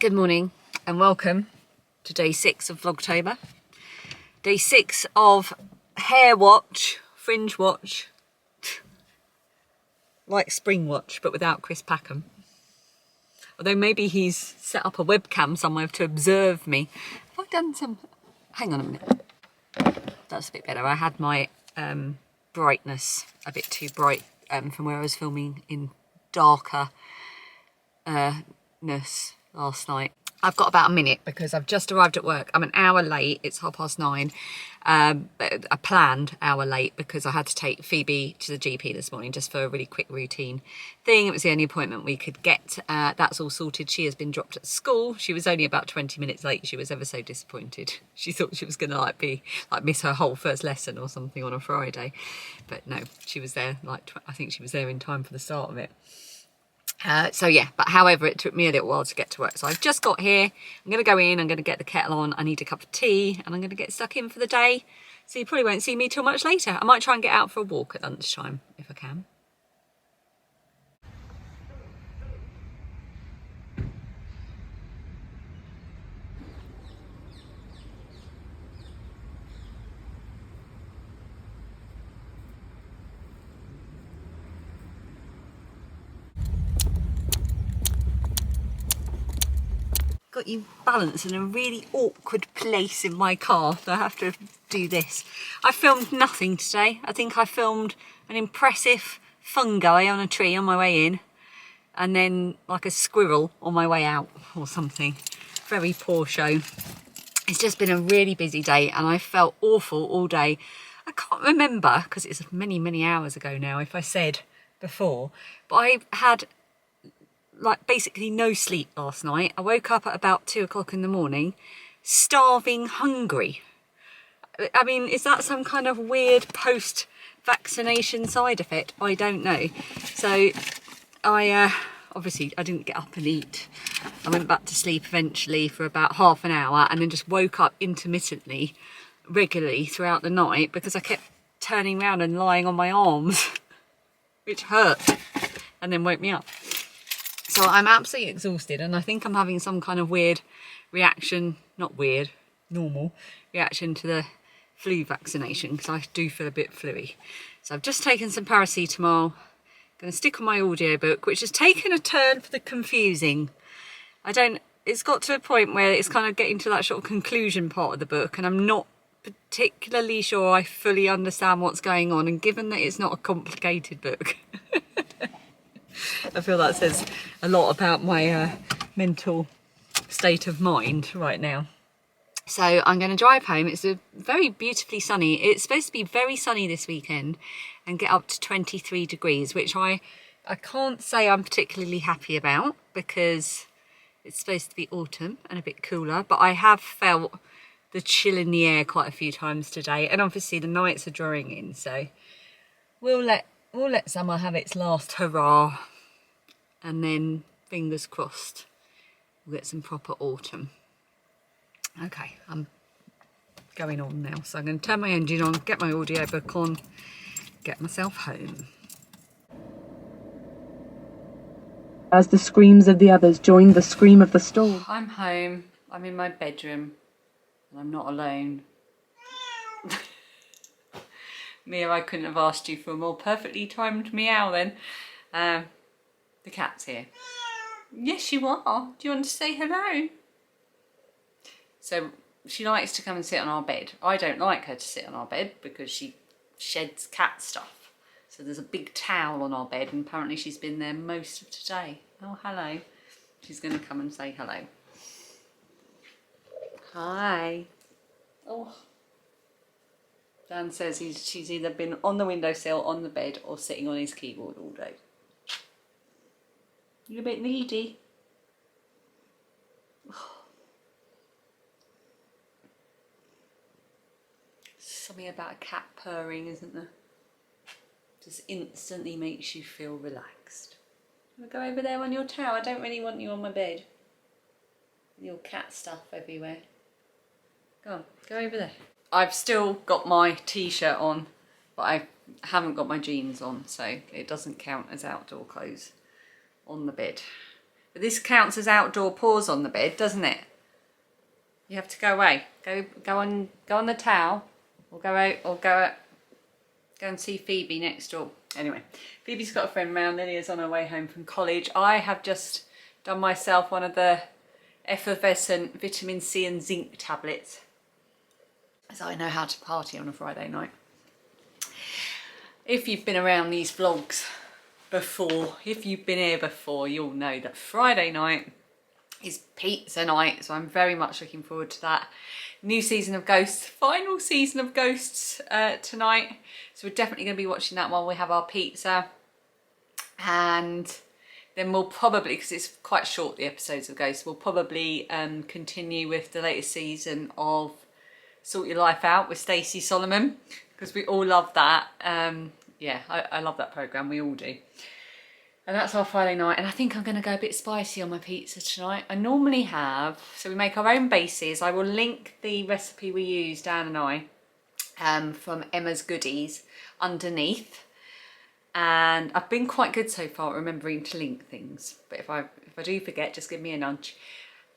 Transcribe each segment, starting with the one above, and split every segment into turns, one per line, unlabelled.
Good morning and welcome to day 6 of Vlogtober. Day 6 of hair watch, fringe watch, like spring watch but without Chris Packham. Although maybe he's set up a webcam somewhere to observe me. Have I done some... Hang on a minute. That's a bit better. I had my brightness a bit too bright from where I was filming in darker ness last night. I've got about a minute because I've just arrived at work. I'm an hour late. It's 9:30. A planned hour late because I had to take Phoebe to the GP this morning just for a really quick routine thing. It was the only appointment we could get. That's all sorted. She has been dropped at school. She was only about 20 minutes late. She was ever so disappointed. She thought she was going to miss her whole first lesson or something on a Friday. But no, she was there I think she was there in time for the start of it. So yeah, but however, it took me a little while to get to work. So I've just got here. I'm going to go in, I'm going to get the kettle on. I need a cup of tea and I'm going to get stuck in for the day. So you probably won't see me till much later. I might try and get out for a walk at lunchtime if I can. Got you balanced in a really awkward place in my car, so I have to do this. I filmed nothing today. I think I filmed an impressive fungi on a tree on my way in, and then like a squirrel on my way out or something. Very poor show. It's just been a really busy day and I felt awful all day. I can't remember, because it's many, many hours ago now, if I said before, but I had basically no sleep last night. I woke up at about 2 o'clock in the morning, starving hungry. I mean, is that some kind of weird post-vaccination side effect? I don't know. So obviously I didn't get up and eat. I went back to sleep eventually for about half an hour and then just woke up intermittently, regularly throughout the night because I kept turning around and lying on my arms, which hurt, and then woke me up. So I'm absolutely exhausted and I think I'm having some kind of weird reaction, not weird, normal reaction to the flu vaccination because I do feel a bit fluey. So I've just taken some paracetamol, going to stick on my audiobook, which has taken a turn for the confusing. It's got to a point where it's kind of getting to that sort of conclusion part of the book and I'm not particularly sure I fully understand what's going on, and given that it's not a complicated book, I feel that says a lot about my mental state of mind right now. So I'm going to drive home. It's a very beautifully sunny. It's supposed to be very sunny this weekend and get up to 23 degrees, which I can't say I'm particularly happy about because it's supposed to be autumn and a bit cooler, but I have felt the chill in the air quite a few times today, and obviously the nights are drawing in, so we'll let summer have its last hurrah, and then fingers crossed we'll get some proper autumn. Okay, I'm going on now, so I'm going to turn my engine on, get my audiobook on, get myself home.
As the screams of the others joined the scream of the storm.
I'm home, I'm in my bedroom, and I'm not alone. Mia, I couldn't have asked you for a more perfectly timed meow then. The cat's here. Yes, you are. Do you want to say hello? So she likes to come and sit on our bed. I don't like her to sit on our bed because she sheds cat stuff. So there's a big towel on our bed and apparently she's been there most of today. Oh, hello. She's going to come and say hello. Hi. Oh. Dan says she's either been on the windowsill, on the bed, or sitting on his keyboard all day. You're a bit needy. Something about a cat purring, isn't there? Just instantly makes you feel relaxed. Wanna go over there on your towel? I don't really want you on my bed. Your cat stuff everywhere. Go on, go over there. I've still got my t-shirt on, but I haven't got my jeans on, so it doesn't count as outdoor clothes on the bed. But this counts as outdoor paws on the bed, doesn't it? You have to go away. Go on the towel, or go out, or go and see Phoebe next door. Anyway, Phoebe's got a friend round. Lydia's on her way home from college. I have just done myself one of the effervescent vitamin C and zinc tablets, as I know how to party on a Friday night. If you've been around these vlogs before, if you've been here before, you'll know that Friday night is pizza night, so I'm very much looking forward to that. New season of Ghosts, final season of Ghosts tonight, so we're definitely going to be watching that while we have our pizza. And then we'll probably, because it's quite short, the episodes of Ghosts, we'll probably continue with the latest season of Sort Your Life Out with Stacey Solomon, because we all love that. Yeah, I love that programme, we all do. And that's our Friday night, and I think I'm going to go a bit spicy on my pizza tonight. I normally have, so we make our own bases. I will link the recipe we use, Dan and I, from Emma's Goodies underneath. And I've been quite good so far at remembering to link things, but if I do forget, just give me a nudge.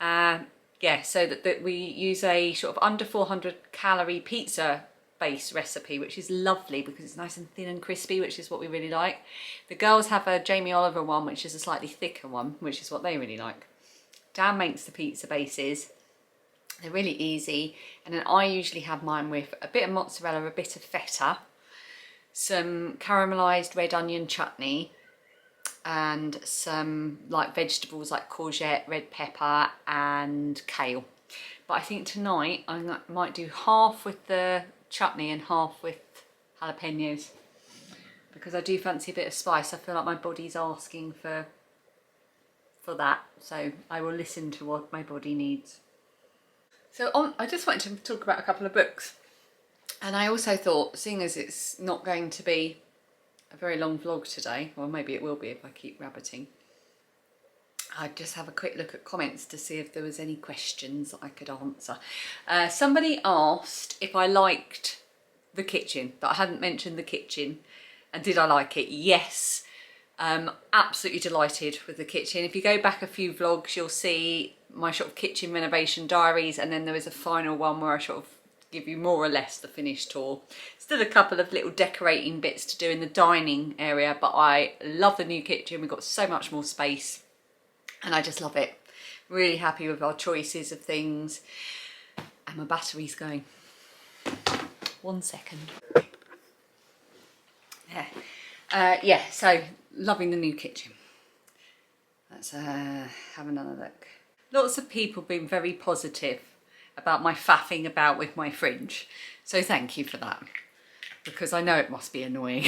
Yeah, so that we use a sort of under 400 calorie pizza base recipe, which is lovely because it's nice and thin and crispy, which is what we really like. The girls have a Jamie Oliver one, which is a slightly thicker one, which is what they really like. Dan makes the pizza bases. They're really easy, and then I usually have mine with a bit of mozzarella, a bit of feta, some caramelised red onion chutney, and some like vegetables like courgette, red pepper and kale. But I think tonight I might do half with the chutney and half with jalapenos, because I do fancy a bit of spice. I feel like my body's asking for that, so I will listen to what my body needs. So I just wanted to talk about a couple of books, and I also thought, seeing as it's not going to be a very long vlog today, well maybe it will be if I keep rabbiting, I'd just have a quick look at comments to see if there was any questions that I could answer. Somebody asked if I liked the kitchen, that I hadn't mentioned the kitchen, and did I like it? Yes, absolutely delighted with the kitchen. If you go back a few vlogs, you'll see my sort of kitchen renovation diaries, and then there is a final one where I sort of give you more or less the finished tour. Still a couple of little decorating bits to do in the dining area, but I love the new kitchen. We've got so much more space, and I just love it. Really happy with our choices of things. And my battery's going. 1 second. Yeah, so loving the new kitchen. Let's have another look. Lots of people been very positive about my faffing about with my fringe. So thank you for that, because I know it must be annoying.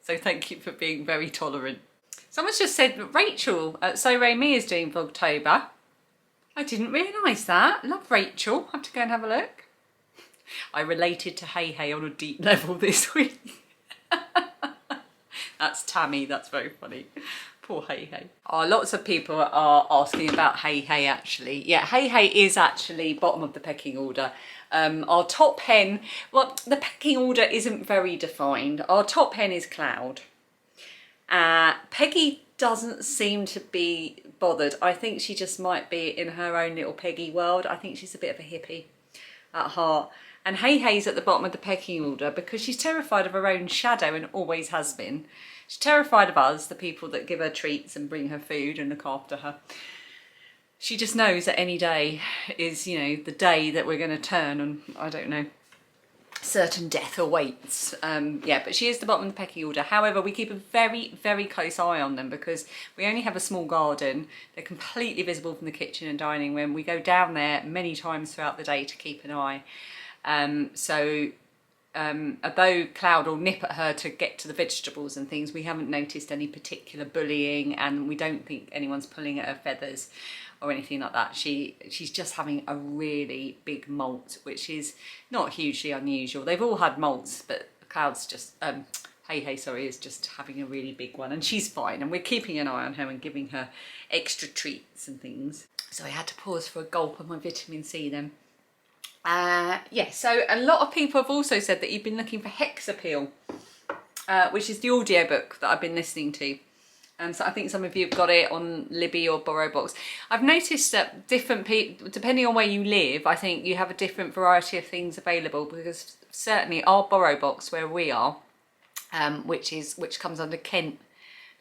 So thank you for being very tolerant. Someone's just said that Rachel at So Ray Me is doing Vlogtober. I didn't realise that. Love Rachel. Have to go and have a look. I related to Hey Hey on a deep level this week. That's Tammy. That's very funny. Poor Hey Hey. Oh, lots of people are asking about Hey Hey actually. Yeah, Hey Hey is actually bottom of the pecking order. Our top hen, well, the pecking order isn't very defined. Our top hen is Cloud. Peggy doesn't seem to be bothered. I think she just might be in her own little Peggy world. I think she's a bit of a hippie at heart. And Hey Hey's at the bottom of the pecking order because she's terrified of her own shadow and always has been. She's terrified of us, the people that give her treats and bring her food and look after her. She just knows that any day is, you know, the day that we're going to turn, and I don't know, certain death awaits. Yeah, but she is the bottom of the pecking order. However, we keep a very, very close eye on them because we only have a small garden. They're completely visible from the kitchen and dining room. We go down there many times throughout the day to keep an eye. Although Cloud will nip at her to get to the vegetables and things, we haven't noticed any particular bullying, and we don't think anyone's pulling at her feathers or anything like that. She's just having a really big molt, which is not hugely unusual. They've all had molts, but Cloud's just, Hey Hey, sorry, is just having a really big one, and she's fine, and we're keeping an eye on her and giving her extra treats and things. So I had to pause for a gulp of my vitamin C then. Yeah, so a lot of people have also said that you've been looking for Hex Appeal, which is the audiobook that I've been listening to. So I think some of you have got it on Libby or BorrowBox. I've noticed that different people, depending on where you live, I think you have a different variety of things available, because certainly our BorrowBox where we are, which comes under Kent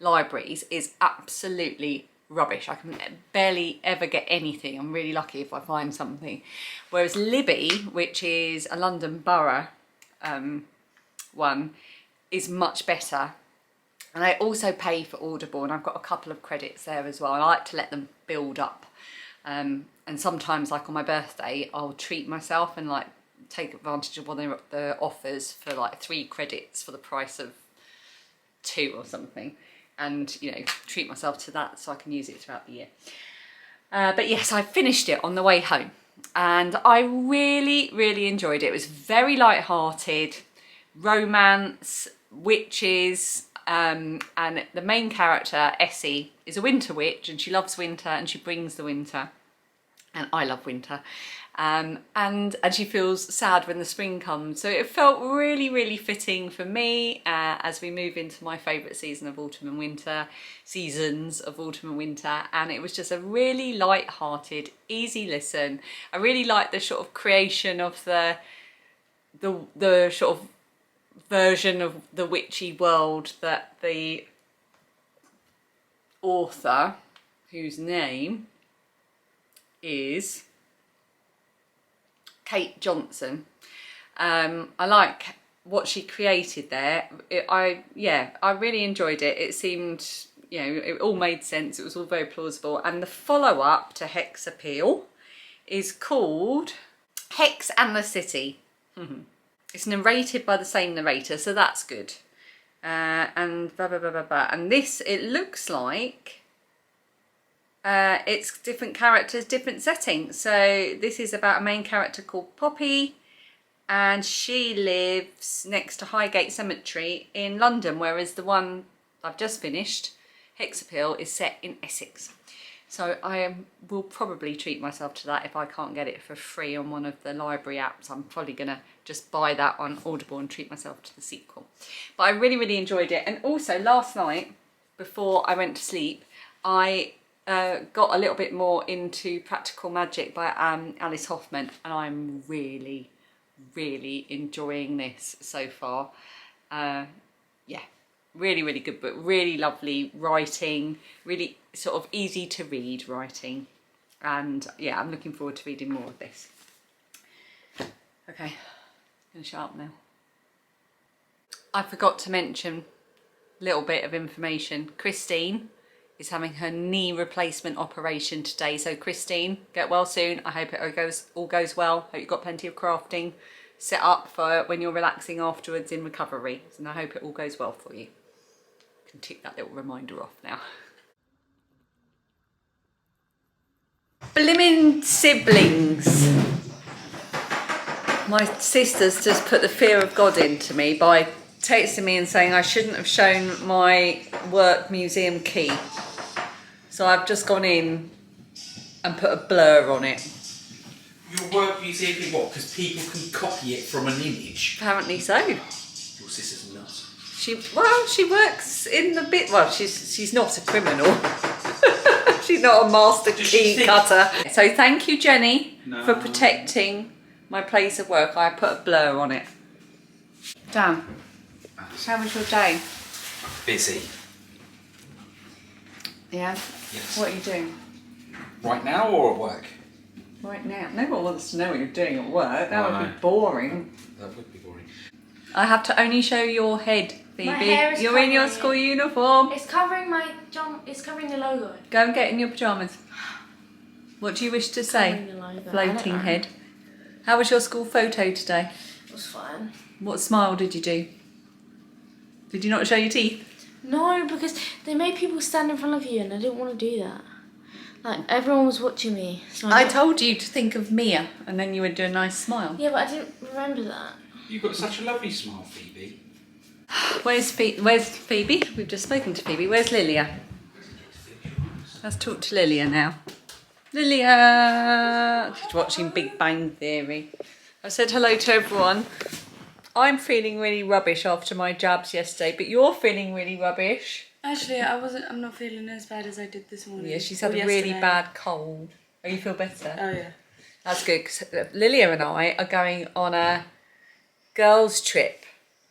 Libraries, is absolutely rubbish. I can barely ever get anything. I'm really lucky if I find something. Whereas Libby, which is a London Borough one, is much better. And I also pay for Audible, and I've got a couple of credits there as well. I like to let them build up. And sometimes, like on my birthday, I'll treat myself and like take advantage of one of the offers for like 3 credits for the price of 2 or something. And, you know, treat myself to that so I can use it throughout the year. But yes, I finished it on the way home. And I really, really enjoyed it. It was very light-hearted, romance, witches, and the main character, Essie, is a winter witch, and she loves winter and she brings the winter. And I love winter. And she feels sad when the spring comes. So it felt really, really fitting for me as we move into my favourite season of autumn and winter, seasons of autumn and winter. And it was just a really light-hearted, easy listen. I really liked the sort of creation of the sort of version of the witchy world that the author, whose name is Kate Johnson. I like what she created there. I really enjoyed it. It seemed, you know, it all made sense. It was all very plausible. And the follow-up to Hex Appeal is called Hex and the City. It's narrated by the same narrator, so that's good. And blah, blah, blah, blah, blah. And this, it looks like it's different characters, different settings. So this is about a main character called Poppy, and she lives next to Highgate Cemetery in London, whereas the one I've just finished, Hex Appeal, is set in Essex. So I will probably treat myself to that if I can't get it for free on one of the library apps. I'm probably going to just buy that on Audible and treat myself to the sequel. But I really, really enjoyed it. And also last night, before I went to sleep, I got a little bit more into Practical Magic by Alice Hoffman, and I'm really, really enjoying this so far. Yeah, really, really good book, really lovely writing, really sort of easy to read writing, and yeah, I'm looking forward to reading more of this. Okay, I'm gonna shut up now. I forgot to mention a little bit of information. Christine is having her knee replacement operation today. So Christine, get well soon. I hope it all goes well. Hope you've got plenty of crafting set up for when you're relaxing afterwards in recovery. And I hope it all goes well for you. I can tick that little reminder off now. Blimmin' siblings. My sister's just put the fear of God into me by texting me and saying I shouldn't have shown my work museum key. So I've just gone in and put a blur on it.
Your work museum key, what? Because people can copy it from an image?
Apparently so.
Your sister's nuts.
She works in the bit. Well, she's not a criminal. She's not a master key cutter. So thank you, Jenny, for protecting my place of work. I put a blur on it. Dan, how was your day?
Busy.
Yeah?
Yes.
What are you doing?
Right now or at work?
Right now. No one wants to know what you're doing at work. That would
No.
be boring.
That would be boring.
I have to only show your head, Phoebe.
My hair is
You're in your
covering
school
it.
uniform.
It's covering my jump. It's covering the logo.
Go and get in your pyjamas. What do you wish to say,
Covering the logo. I
floating
don't know.
head? How was your school photo today?
It was fun.
What smile did you do? Did you not show your teeth?
No, because they made people stand in front of you, and I didn't want to do that. Like everyone was watching me. So
I told you to think of Mia, and then you would do a nice smile.
Yeah, but I didn't remember that.
You've got such a lovely smile, Phoebe.
Where's Phoebe? We've just spoken to Phoebe. Where's Lilia? Let's talk to Lilia now. Lilia! She's watching Big Bang Theory. I said hello to everyone. I'm feeling really rubbish after my jabs yesterday, but you're feeling really rubbish.
Actually, I'm not feeling as bad as I did this morning.
Yeah, she's had
or
a really
yesterday.
bad cold. Oh, you feel better?
Oh yeah.
That's good, because Lilia and I are going on a girls' trip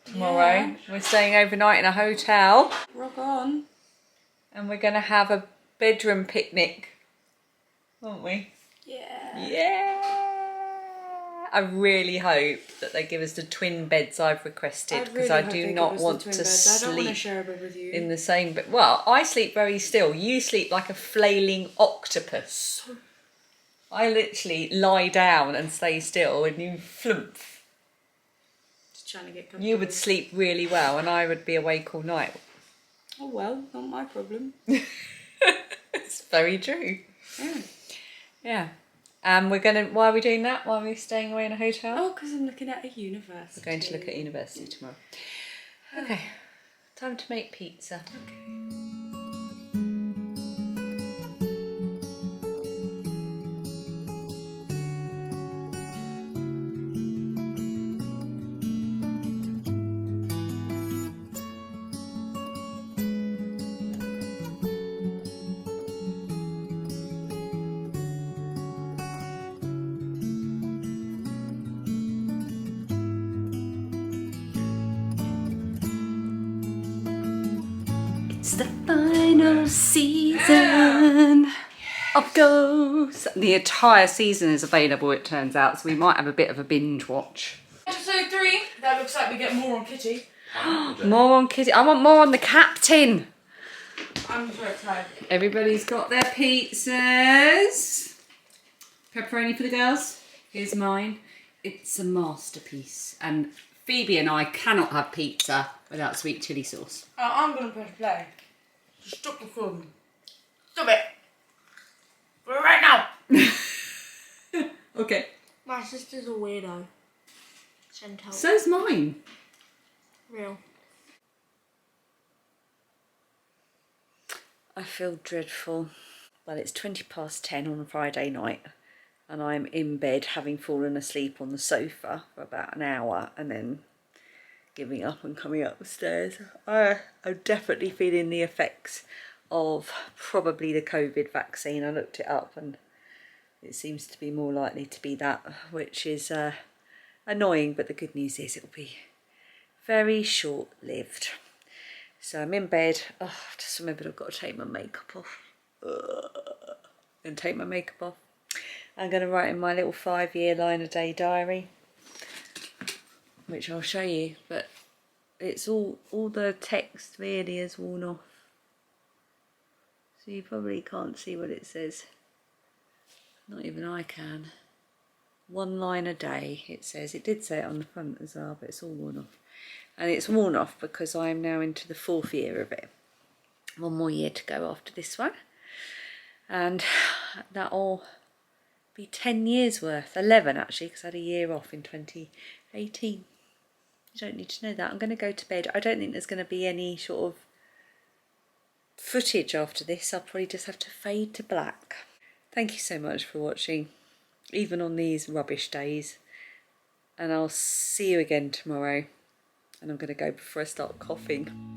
tomorrow.
Yeah.
We're staying overnight in a hotel.
Rock on.
And we're going to have a bedroom picnic, aren't we?
Yeah.
Yeah! I really hope that they give us the twin beds I've requested, because I do not want to
I don't want to
sleep
share a bed with you.
in the same bed. Well, I sleep very still. You sleep like a flailing octopus. I literally lie down and stay still, and you flump.
Just trying to get comfortable.
You would sleep really well, and I would be awake all night.
Oh well, not my problem.
It's very true.
Yeah.
Yeah. Why are we doing that? Why are we staying away in a hotel?
Oh, because I'm looking at a university.
We're going to look at university tomorrow. Okay, time to make pizza. It's the final season of Ghosts. The entire season is available, it turns out, so we might have a bit of a binge watch.
Episode 3. That looks like we get more on Kitty.
More on Kitty. I want more on the captain.
I'm so excited.
Everybody's got their pizzas. Pepperoni for the girls. Here's mine. It's a masterpiece. And Phoebe and I cannot have pizza without sweet chilli sauce.
I'm going to press play. Stop recording. Stop it. Right now.
Okay.
My sister's a weirdo. Chantal.
So's mine.
Real.
I feel dreadful. Well, it's 10:20 on a Friday night, and I'm in bed having fallen asleep on the sofa for about an hour and then giving up and coming upstairs. I'm definitely feeling the effects of probably the COVID vaccine. I looked it up and it seems to be more likely to be that, which is annoying, but the good news is it'll be very short-lived. So I'm in bed. Oh, I've just remembered I've got to take my makeup off. And take my makeup off. I'm going to write in my little 5-year line a day diary, which I'll show you, but it's all the text really is worn off. So you probably can't see what it says. Not even I can. 1 line a day, it says. It did say it on the front as well, but it's all worn off. And it's worn off because I'm now into the 4th year of it. 1 more year to go after this one. And that'll be 10 years worth. 11 actually, because I had a year off in 2018. You don't need to know that. I'm going to go to bed. I don't think there's going to be any sort of footage after this. I'll probably just have to fade to black. Thank you so much for watching, even on these rubbish days. And I'll see you again tomorrow. And I'm going to go before I start coughing.